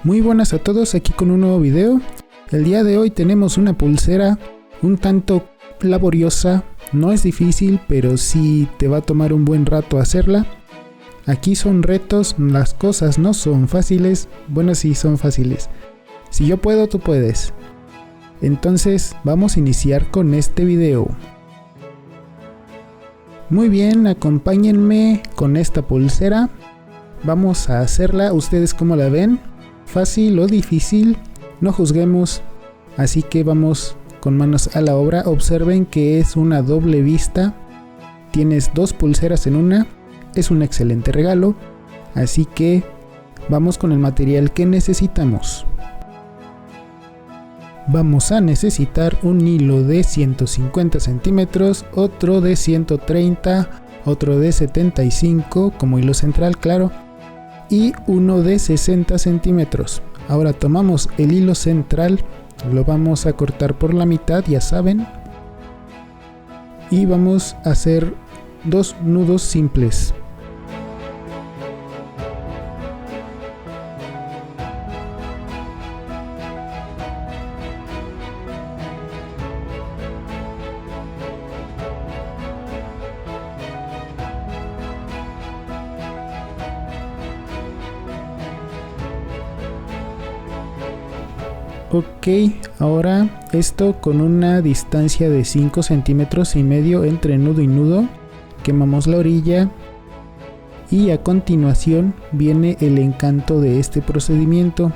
Muy buenas a todos, aquí con un nuevo video. El día de hoy tenemos una pulsera un tanto laboriosa. No es difícil, pero sí te va a tomar un buen rato hacerla. Aquí son retos, las cosas no son fáciles. Bueno, sí son fáciles. Si yo puedo, tú puedes. Entonces vamos a iniciar con este video. Muy bien, acompáñenme con esta pulsera. Vamos a hacerla, ¿ustedes cómo la ven? ¿Fácil o difícil? No juzguemos, así que vamos con manos a la obra. Observen que es una doble vista. Tienes dos pulseras en una. Es un excelente regalo, así que vamos con el material que necesitamos. Vamos a necesitar un hilo de 150 centímetros, otro de 130, otro de 75 como hilo central, claro, y uno de 60 centímetros. Ahora tomamos el hilo central, lo vamos a cortar por la mitad, ya saben, y vamos a hacer dos nudos simples. Ok, ahora esto con una distancia de 5 centímetros y medio entre nudo y nudo, quemamos la orilla y a continuación viene el encanto de este procedimiento,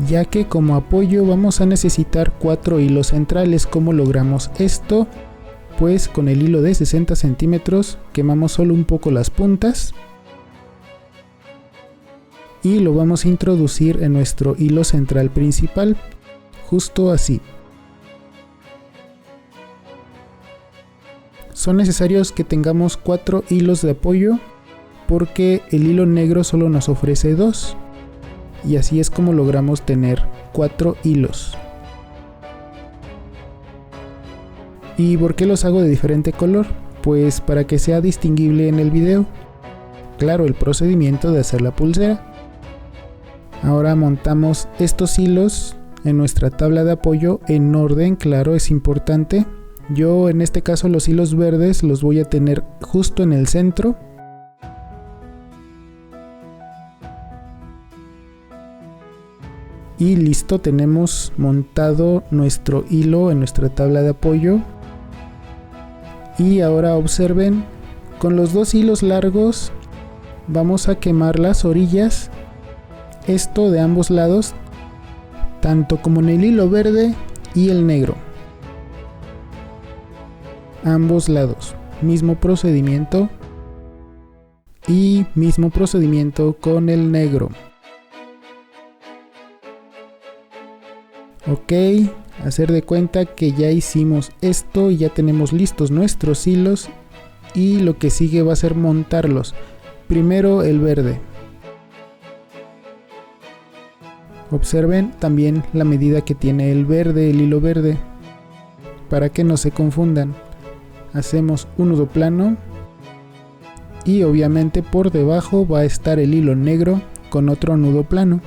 ya que como apoyo vamos a necesitar 4 hilos centrales. ¿Cómo logramos esto? Pues con el hilo de 60 centímetros quemamos solo un poco las puntas y lo vamos a introducir en nuestro hilo central principal, justo así. Son necesarios que tengamos 4 hilos de apoyo porque el hilo negro solo nos ofrece 2 y así es como logramos tener 4 hilos. ¿Y por qué los hago de diferente color? Pues para que sea distinguible en el video. Claro, el procedimiento de hacer la pulsera. Ahora montamos estos hilos en nuestra tabla de apoyo en orden, claro, es importante. Yo en este caso los hilos verdes los voy a tener justo en el centro. Y listo, tenemos montado nuestro hilo en nuestra tabla de apoyo. Y ahora observen, con los dos hilos largos vamos a quemar las orillas. Esto de ambos lados, tanto como en el hilo verde y el negro. Ambos lados, mismo procedimiento. Y mismo procedimiento con el negro. Ok, hacer de cuenta que ya hicimos esto y ya tenemos listos nuestros hilos. Y lo que sigue va a ser montarlos. Primero el verde. Observen también la medida que tiene el verde, el hilo verde, para que no se confundan. Hacemos un nudo plano y obviamente por debajo va a estar el hilo negro con otro nudo plano.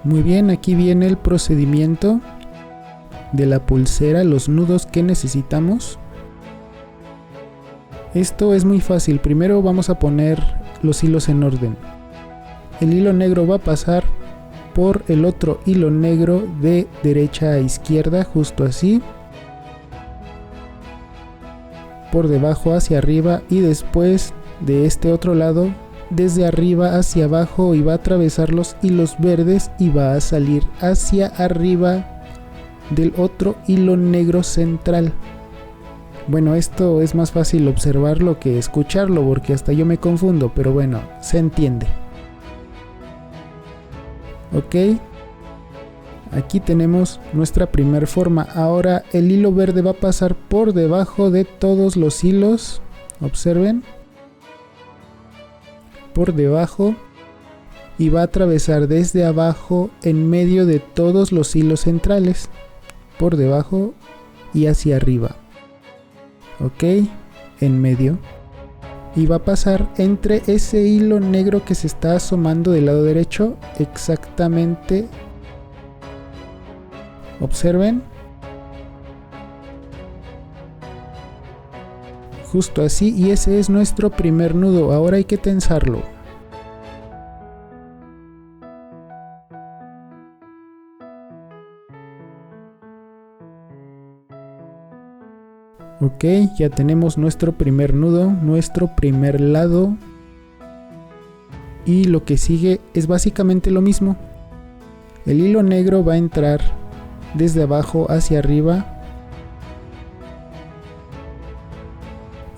Muy bien, aquí viene el procedimiento de la pulsera, los nudos que necesitamos. Esto es muy fácil, primero vamos a poner los hilos en orden. El hilo negro va a pasar por el otro hilo negro de derecha a izquierda, justo así. Por debajo hacia arriba y después de este otro lado desde arriba hacia abajo y va a atravesar los hilos verdes y va a salir hacia arriba del otro hilo negro central. Bueno, esto es más fácil observarlo que escucharlo porque hasta yo me confundo, pero bueno, se entiende. Ok, aquí tenemos nuestra primer forma. Ahora el hilo verde va a pasar por debajo de todos los hilos, observen, por debajo, y va a atravesar desde abajo en medio de todos los hilos centrales, por debajo y hacia arriba. Ok, en medio, y va a pasar entre ese hilo negro que se está asomando del lado derecho, exactamente, observen, justo así, y ese es nuestro primer nudo. Ahora hay que tensarlo. Ok, ya tenemos nuestro primer nudo, nuestro primer lado, y lo que sigue es básicamente lo mismo. El hilo negro va a entrar desde abajo hacia arriba,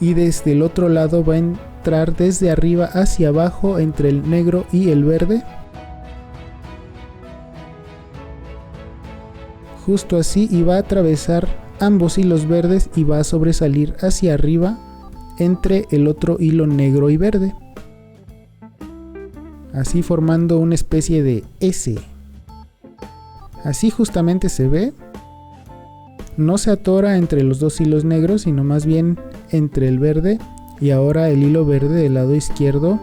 y desde el otro lado va a entrar desde arriba hacia abajo entre el negro y el verde, justo así, y va a atravesar ambos hilos verdes y va a sobresalir hacia arriba entre el otro hilo negro y verde, así formando una especie de S. Así justamente se ve. No se atora entre los dos hilos negros, sino más bien entre el verde. Y ahora el hilo verde del lado izquierdo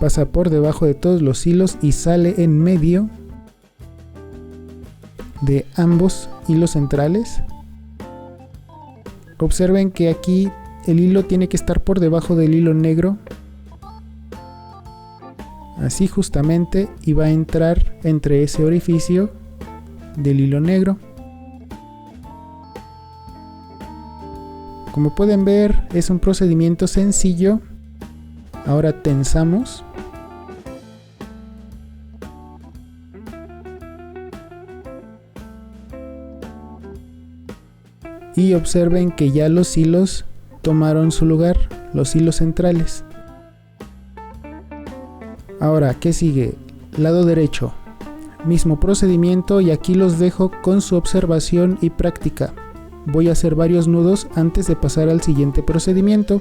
pasa por debajo de todos los hilos y sale en medio de ambos hilos centrales. Observen que aquí el hilo tiene que estar por debajo del hilo negro, así justamente, y va a entrar entre ese orificio del hilo negro. Como pueden ver, es un procedimiento sencillo. Ahora tensamos. Y observen que ya los hilos tomaron su lugar, los hilos centrales. Ahora, ¿qué sigue? Lado derecho. Mismo procedimiento, y aquí los dejo con su observación y práctica. Voy a hacer varios nudos antes de pasar al siguiente procedimiento.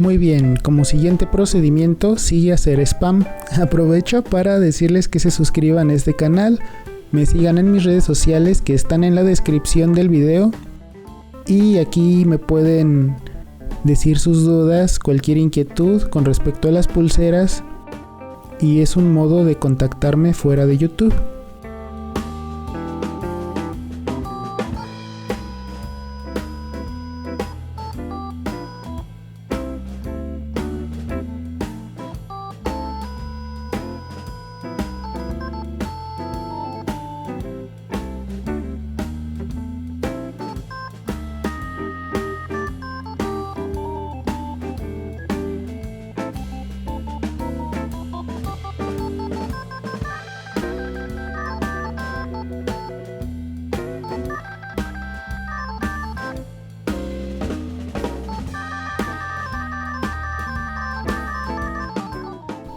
Muy bien, como siguiente procedimiento sigue hacer spam. Aprovecho para decirles que se suscriban a este canal, me sigan en mis redes sociales que están en la descripción del video y aquí me pueden decir sus dudas, cualquier inquietud con respecto a las pulseras y es un modo de contactarme fuera de YouTube.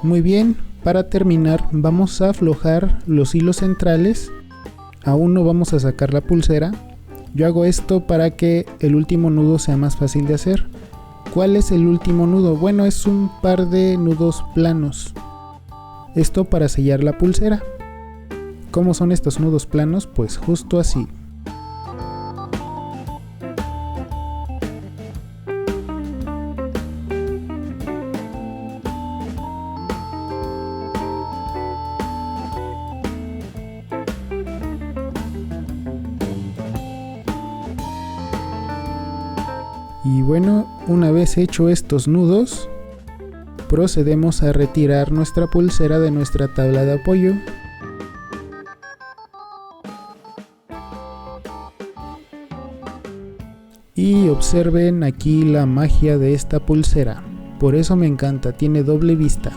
Muy bien, para terminar vamos a aflojar los hilos centrales. Aún no vamos a sacar la pulsera. Yo hago esto para que el último nudo sea más fácil de hacer. ¿Cuál es el último nudo? Bueno, es un par de nudos planos. Esto para sellar la pulsera. ¿Cómo son estos nudos planos? Pues justo así. Y bueno, una vez hecho estos nudos, procedemos a retirar nuestra pulsera de nuestra tabla de apoyo. Y observen aquí la magia de esta pulsera, por eso me encanta, tiene doble vista.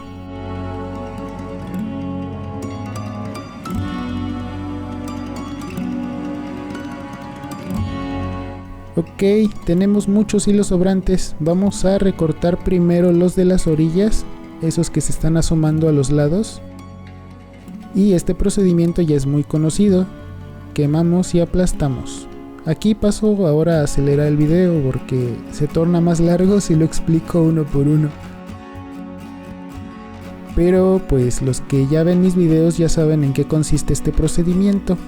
Ok, tenemos muchos hilos sobrantes, vamos a recortar primero los de las orillas, esos que se están asomando a los lados. Y este procedimiento ya es muy conocido, quemamos y aplastamos. Aquí paso ahora a acelerar el video porque se torna más largo si lo explico uno por uno. Pero pues los que ya ven mis videos ya saben en qué consiste este procedimiento.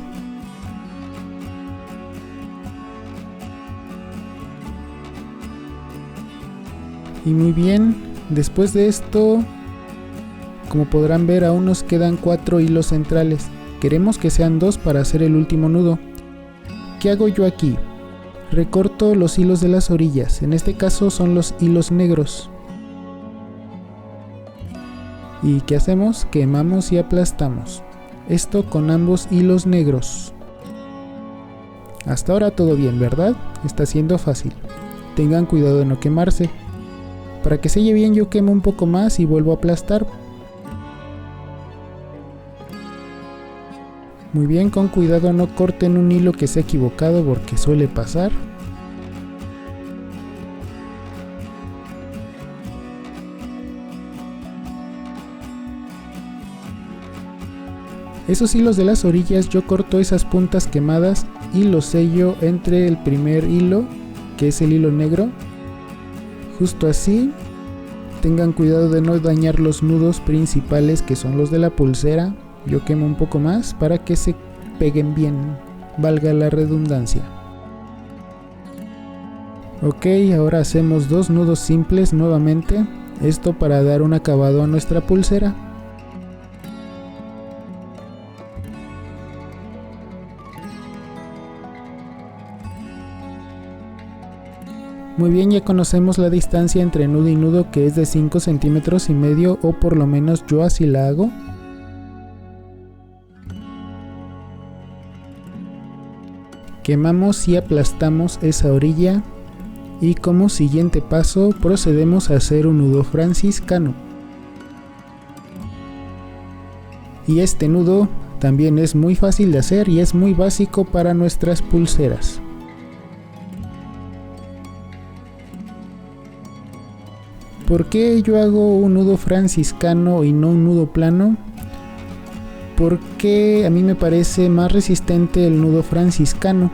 Y muy bien, después de esto, como podrán ver, aún nos quedan 4 hilos centrales. Queremos que sean 2 para hacer el último nudo. ¿Qué hago yo aquí? Recorto los hilos de las orillas, en este caso son los hilos negros. ¿Y qué hacemos? Quemamos y aplastamos. Esto con ambos hilos negros. Hasta ahora todo bien, ¿verdad? Está siendo fácil. Tengan cuidado de no quemarse. Para que selle bien yo quemo un poco más y vuelvo a aplastar. Muy bien, con cuidado no corten un hilo que se ha equivocado porque suele pasar. Esos hilos de las orillas yo corto esas puntas quemadas y los sello entre el primer hilo, que es el hilo negro. Justo así. Tengan cuidado de no dañar los nudos principales que son los de la pulsera. Yo quemo un poco más para que se peguen bien, valga la redundancia. Ok, ahora hacemos 2 nudos simples nuevamente. Esto para dar un acabado a nuestra pulsera. Muy bien, ya conocemos la distancia entre nudo y nudo, que es de 5 centímetros y medio, o por lo menos yo así la hago. Quemamos y aplastamos esa orilla y como siguiente paso procedemos a hacer un nudo franciscano. Y este nudo también es muy fácil de hacer y es muy básico para nuestras pulseras. ¿Por qué yo hago un nudo franciscano y no un nudo plano? Porque a mí me parece más resistente el nudo franciscano.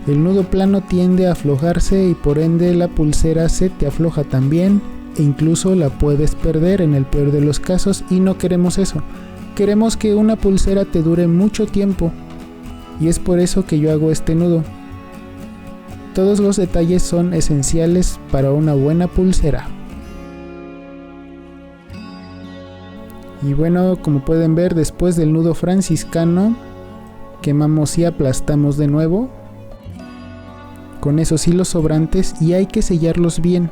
El nudo plano tiende a aflojarse y por ende la pulsera se te afloja también e incluso la puedes perder en el peor de los casos, y no queremos eso. Queremos que una pulsera te dure mucho tiempo, y es por eso que yo hago este nudo. Todos los detalles son esenciales para una buena pulsera. Y bueno, como pueden ver, después del nudo franciscano quemamos y aplastamos de nuevo con esos hilos sobrantes, y hay que sellarlos bien,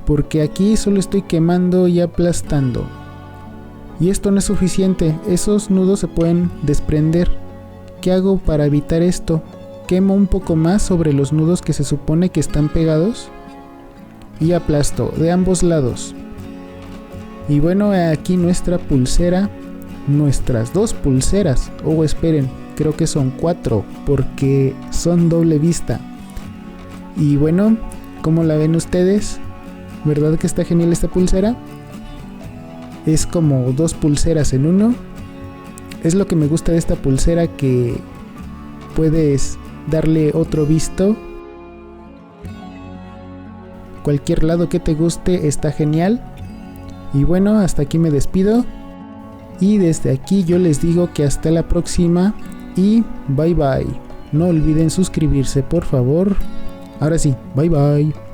porque aquí solo estoy quemando y aplastando, y esto no es suficiente. Esos nudos se pueden desprender. ¿Qué hago para evitar esto? Quemo un poco más sobre los nudos que se supone que están pegados y aplasto de ambos lados. Y bueno, aquí nuestra pulsera, nuestras dos pulseras, esperen, creo que son 4 porque son doble vista. Y bueno, ¿cómo la ven ustedes? ¿Verdad que está genial esta pulsera? Es como 2 pulseras en uno. Es lo que me gusta de esta pulsera, que puedes darle otro visto. Cualquier lado que te guste está genial. Y bueno, hasta aquí me despido. Y desde aquí yo les digo que hasta la próxima y bye bye. No olviden suscribirse, por favor. Ahora sí, bye bye.